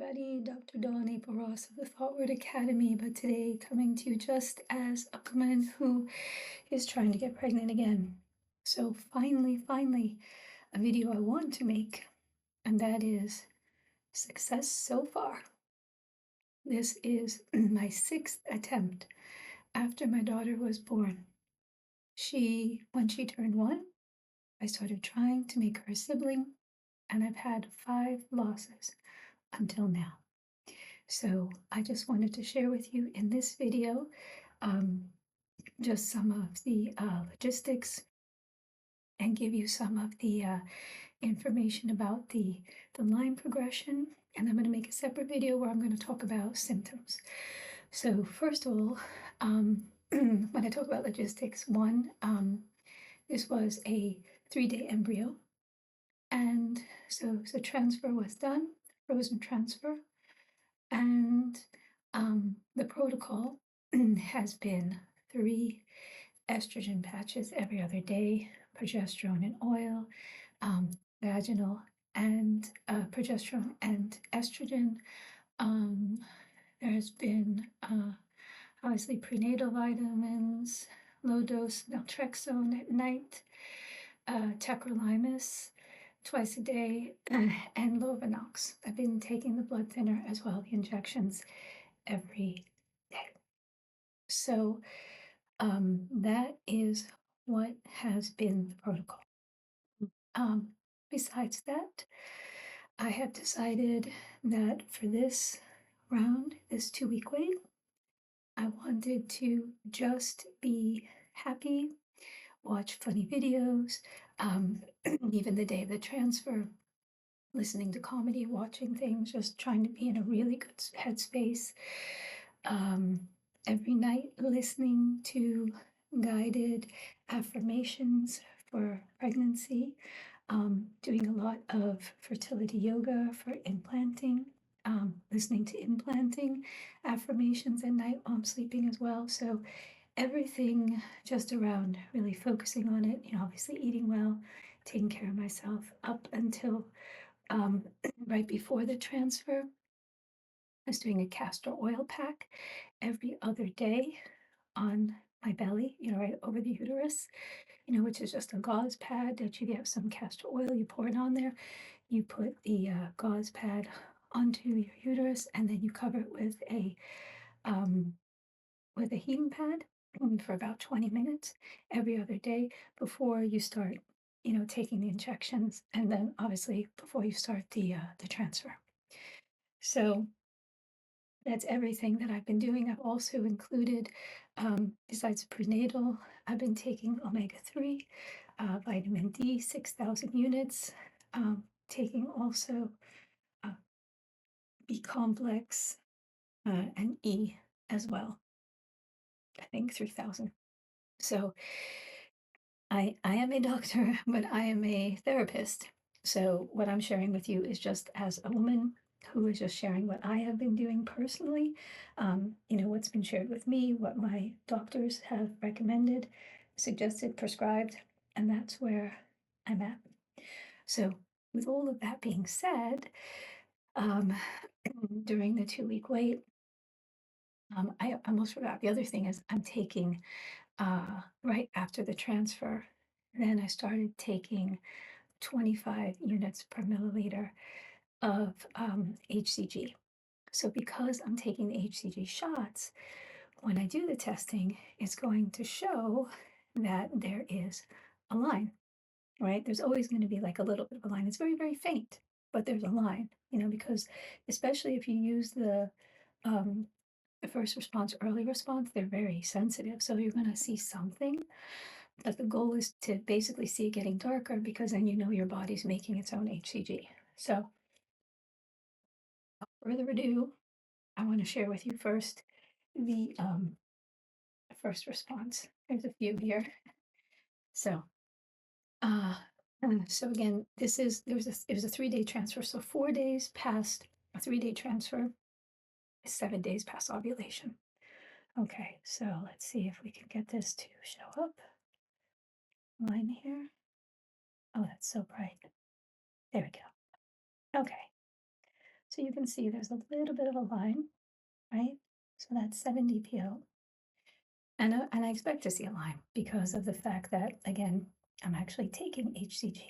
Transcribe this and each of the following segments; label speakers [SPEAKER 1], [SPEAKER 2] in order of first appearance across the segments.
[SPEAKER 1] everybody. Dr. Dawn April Ross of the Thought Word Academy, but today coming to you just as a woman who is trying to get pregnant again. So finally, a video I want to make, and that is success so far. This is my 6th attempt after my daughter was born. When she turned 1, I started trying to make her a sibling, and I've had 5 losses until now. So I just wanted to share with you in this video just some of the logistics and give you some of the information about the line progression. And I'm going to make a separate video where I'm going to talk about symptoms. So first of all, when I talk about logistics, this was a 3-day embryo. And so transfer was done, frozen transfer. And the protocol has been 3 estrogen patches every other day, progesterone and oil, vaginal and progesterone and estrogen. There's been obviously prenatal vitamins, low dose naltrexone at night, tacrolimus twice a day, and Lovenox. I've been taking the blood thinner as well, the injections every day. So that is what has been the protocol. Besides that, I have decided that for this round, this 2-week wait, I wanted to just be happy, watch funny videos, even the day of the transfer, listening to comedy, watching things, just trying to be in a really good headspace. Every night, listening to guided affirmations for pregnancy, doing a lot of fertility yoga for implanting, listening to implanting affirmations at night while I'm sleeping as well. So everything just around really focusing on it, obviously eating well, taking care of myself up until right before the transfer. I was doing a castor oil pack every other day on my belly, right over the uterus, which is just a gauze pad that you get some castor oil, you pour it on there, you put the gauze pad onto your uterus, and then you cover it with a heating pad for about 20 minutes every other day before you start, taking the injections, and then obviously before you start the transfer. So that's everything that I've been doing. I've also included, besides prenatal, I've been taking omega-3, vitamin D, 6,000 units, taking also B complex and E as well. I think 3,000. So I am a doctor, but I am a therapist. So what I'm sharing with you is just as a woman who is just sharing what I have been doing personally, what's been shared with me, what my doctors have recommended, suggested, prescribed, and that's where I'm at. So with all of that being said, during the 2-week wait, I almost forgot. The other thing is I'm taking, right after the transfer, then I started taking 25 units per milliliter of HCG. So because I'm taking the HCG shots, when I do the testing, it's going to show that there is a line, right? There's always going to be like a little bit of a line. It's very, very faint, but there's a line, because especially if you use the first response, early response, they're very sensitive. So you're going to see something, but the goal is to basically see it getting darker because then your body's making its own HCG. So without further ado, I want to share with you first the first response. There's a few here. So, so again, it was a 3-day transfer. So 4 days past a 3-day transfer, 7 days past ovulation. Okay, so let's see if we can get this to show up. Line here. Oh, that's so bright. There we go. Okay. So So you can see there's a little bit of a line, right? So that's 7 DPO. And I expect to see a line because of the fact that, again, I'm actually taking HCG.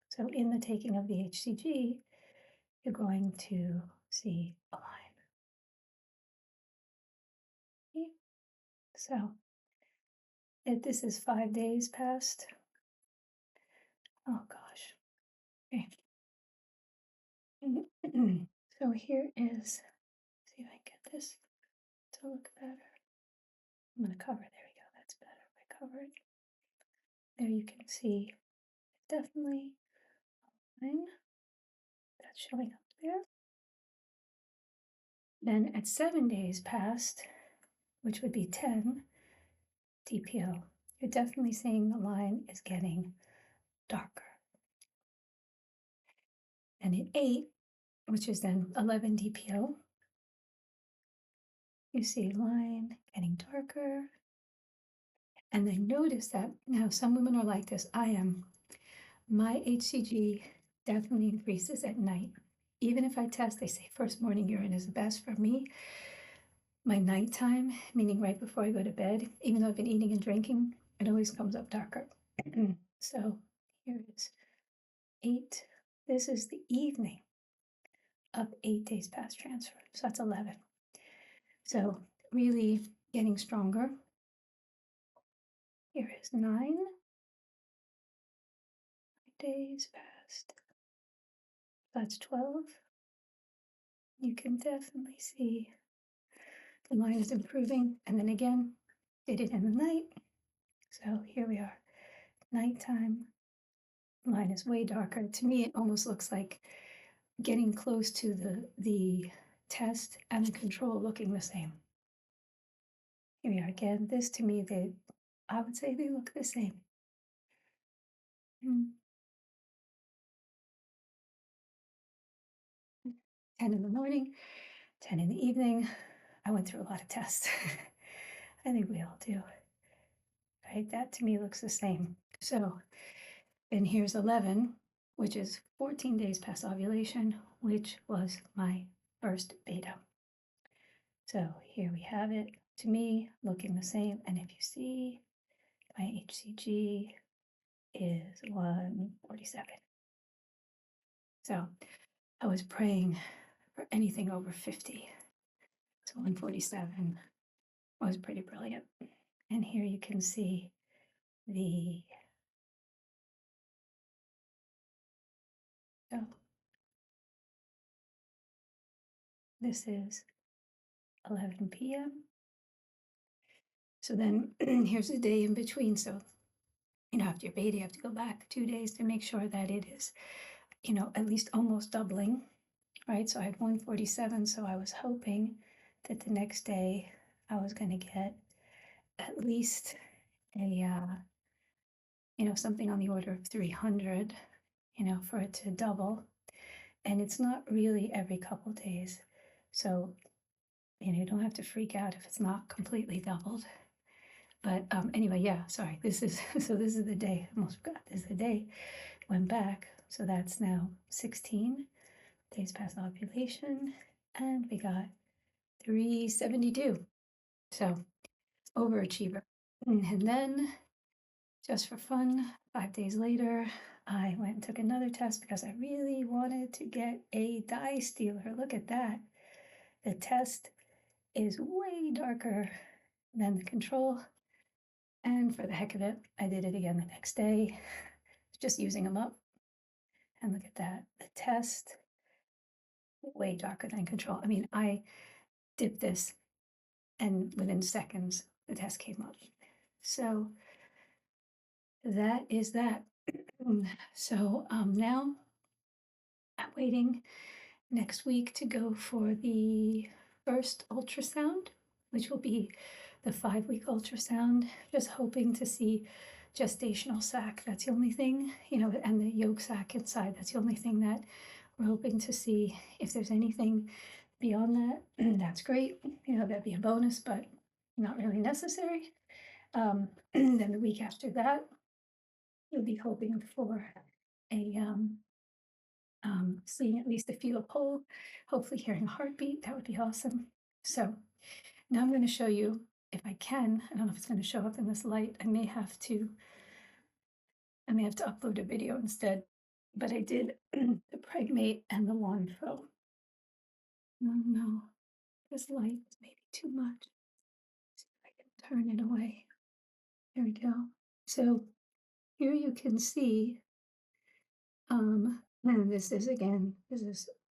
[SPEAKER 1] So in the taking of the HCG, you're going to see a line. Okay. So if this is 5 days past, oh gosh. Okay. So here is, see if I can get this to look better. I'm going to cover, there we go, that's better. I cover it. There you can see definitely a line that's showing up there. Then at 7 days past, which would be 10 DPO, you're definitely seeing the line is getting darker. And at 8, which is then 11 DPO, you see line getting darker. And then notice that now some women are like this. I am. My HCG definitely increases at night. Even if I test, they say first morning urine is the best for me. My nighttime, meaning right before I go to bed, even though I've been eating and drinking, it always comes up darker. So here is 8. This is the evening of 8 days past transfer. So that's 11. So really getting stronger. Here is 9 days past. That's 12. You can definitely see the line is improving. And then again, did it in the night. So here we are, nighttime. Line is way darker. To me, it almost looks like getting close to the test and the control looking the same. Here we are again. This to me, I would say they look the same. 10 in the morning, 10 in the evening. I went through a lot of tests. I think we all do. Right? That to me looks the same. So then here's 11, which is 14 days past ovulation, which was my first beta. So here we have it, to me, looking the same. And if you see, my HCG is 147. So I was praying for anything over 50. So 147 was pretty brilliant. And here you can see so this is 11 p.m. So then here's a day in between. So, after your beta, you have to go back 2 days to make sure that it is, at least almost doubling, right? So I had 147. So I was hoping that the next day I was going to get at least a, something on the order of 300, for it to double. And it's not really every couple days. So, you don't have to freak out if it's not completely doubled. But anyway, yeah, sorry. This is the day. I almost forgot. This is the day. Went back. So that's now 16 days past ovulation. And we got 372. So overachiever. And then, just for fun, 5 days later, I went and took another test because I really wanted to get a dye stealer. Look at that. The test is way darker than the control. And for the heck of it, I did it again the next day, just using them up. And look at that. The test, way darker than control. I mean, I dipped this and within seconds, the test came up. So that is that. So now I'm waiting next week to go for the first ultrasound, which will be the 5-week ultrasound, just hoping to see gestational sac. That's the only thing, and the yolk sac inside. That's the only thing that we're hoping to see. If there's anything beyond that, that's great. That'd be a bonus, but not really necessary. Then the week after that, we'll be hoping for a seeing at least a fetal pole, hopefully hearing a heartbeat. That would be awesome. So now I'm going to show you, if I can, I don't know if it's going to show up in this light. I may have to upload a video instead, but I did the PREGMATE and the WONDFO. No, this light is maybe too much. See if I can turn it away. There we go. So here you can see, and this is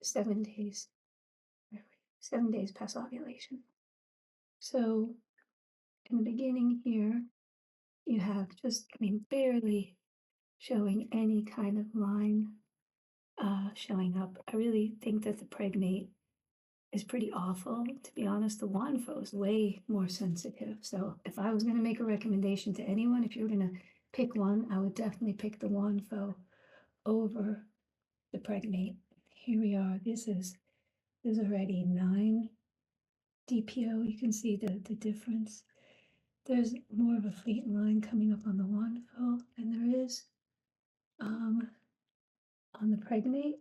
[SPEAKER 1] 7 days, 7 days past ovulation. So in the beginning here, you have just, barely showing any kind of line showing up. I really think that the PREGMATE is pretty awful. To be honest, the WONDFO is way more sensitive. So if I was going to make a recommendation to anyone, if you were going to pick one, I would definitely pick the WONDFO over the PREGMATE. Here we are. This is already 9 DPO. You can see the difference. There's more of a faint line coming up on the WONDFO than there is on the PREGMATE.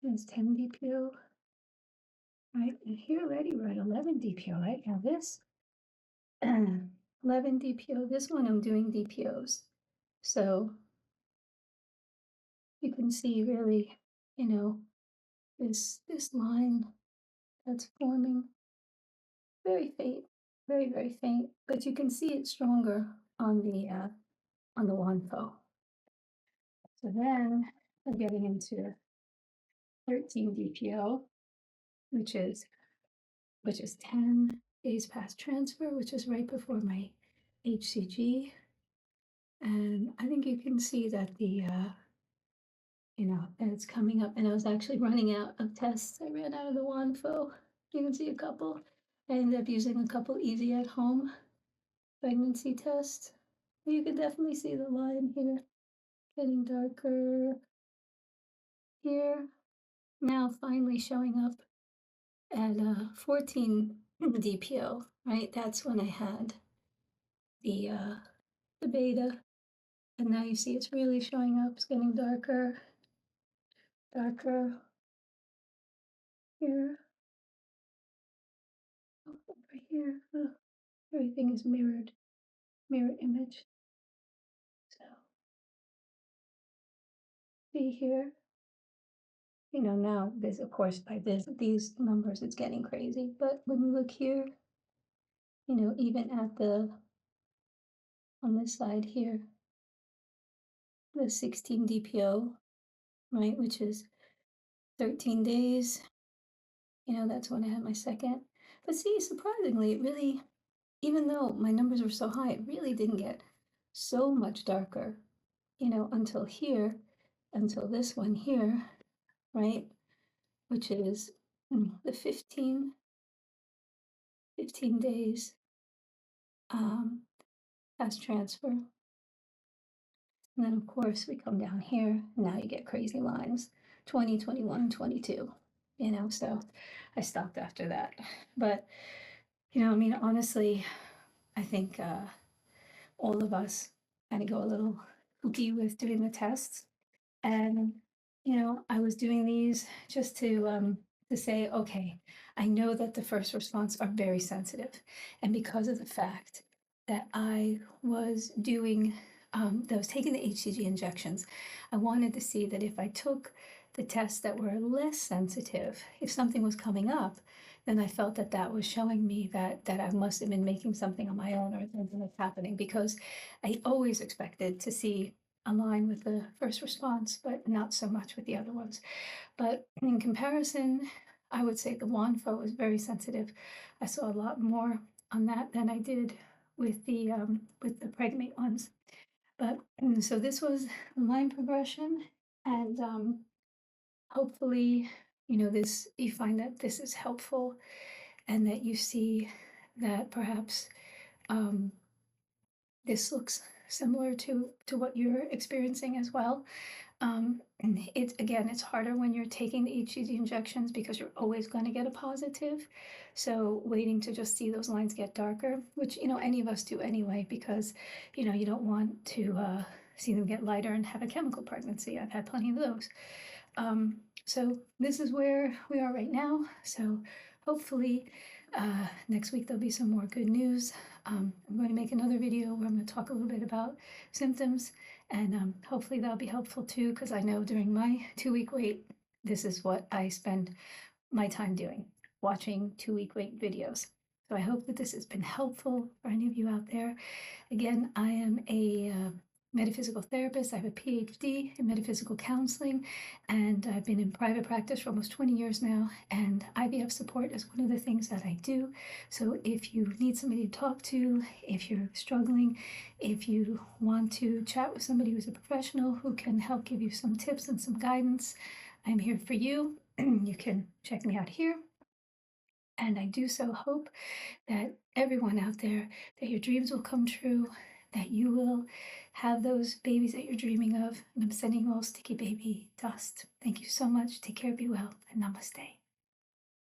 [SPEAKER 1] It's 10 DPO, right? And here already we're at 11 DPO, right? Now this 11 DPO, this one I'm doing DPOs. So you can see really, this line that's forming, very faint, very, very faint, but you can see it stronger on the WONDFO. So then we're getting into 13 DPO, which is 10 days past transfer, which is right before my HCG. And I think you can see that that it's coming up. And I was actually running out of tests. I ran out of the WONDFO. You can see a couple. I ended up using a couple easy at home pregnancy tests. You can definitely see the line here getting darker here. Now finally showing up at 14 DPO, right? That's when I had the beta, and now you see it's really showing up. It's getting darker here. Oh, over here. Oh, everything is mirror image. So see here. Now this, of course, by these numbers, it's getting crazy. But when you look here, even at on this side here, the 16 DPO, right, which is 13 days, that's when I had my second. But see, surprisingly, it really, even though my numbers were so high, it really didn't get so much darker, until here, until this one here, right, which is the 15 days past transfer. And then, of course, we come down here, and now you get crazy lines, 20, 21, 22, so I stopped after that. But, honestly, I think all of us kind of go a little kooky with doing the tests. And, I was doing these just to say, okay, I know that the first response are very sensitive. And because of the fact that I was doing, that I was taking the HCG injections, I wanted to see that if I took the tests that were less sensitive, if something was coming up, then I felt that that was showing me that I must have been making something on my own or something was happening, because I always expected to see a line with the first response, but not so much with the other ones. But in comparison, I would say the WONDFO was very sensitive. I saw a lot more on that than I did with the PREGMATE ones. But so this was line progression, and hopefully, this, you find that this is helpful, and that you see that perhaps this looks similar to what you're experiencing as well. And it's harder when you're taking the HCG injections, because you're always going to get a positive. So waiting to just see those lines get darker, which, any of us do anyway, because, you don't want to see them get lighter and have a chemical pregnancy. I've had plenty of those. So this is where we are right now. So hopefully next week there'll be some more good news. I'm going to make another video where I'm going to talk a little bit about symptoms, and hopefully that'll be helpful too, because I know during my 2-week wait, this is what I spend my time doing, watching 2-week wait videos. So I hope that this has been helpful for any of you out there. Again, I am a metaphysical therapist. I have a PhD in metaphysical counseling, and I've been in private practice for almost 20 years now, and IVF support is one of the things that I do. So if you need somebody to talk to, if you're struggling, if you want to chat with somebody who's a professional who can help give you some tips and some guidance, I'm here for you. You can check me out here. And I do so hope that everyone out there, that your dreams will come true, that you will have those babies that you're dreaming of. And I'm sending you all sticky baby dust. Thank you so much. Take care, be well, and namaste.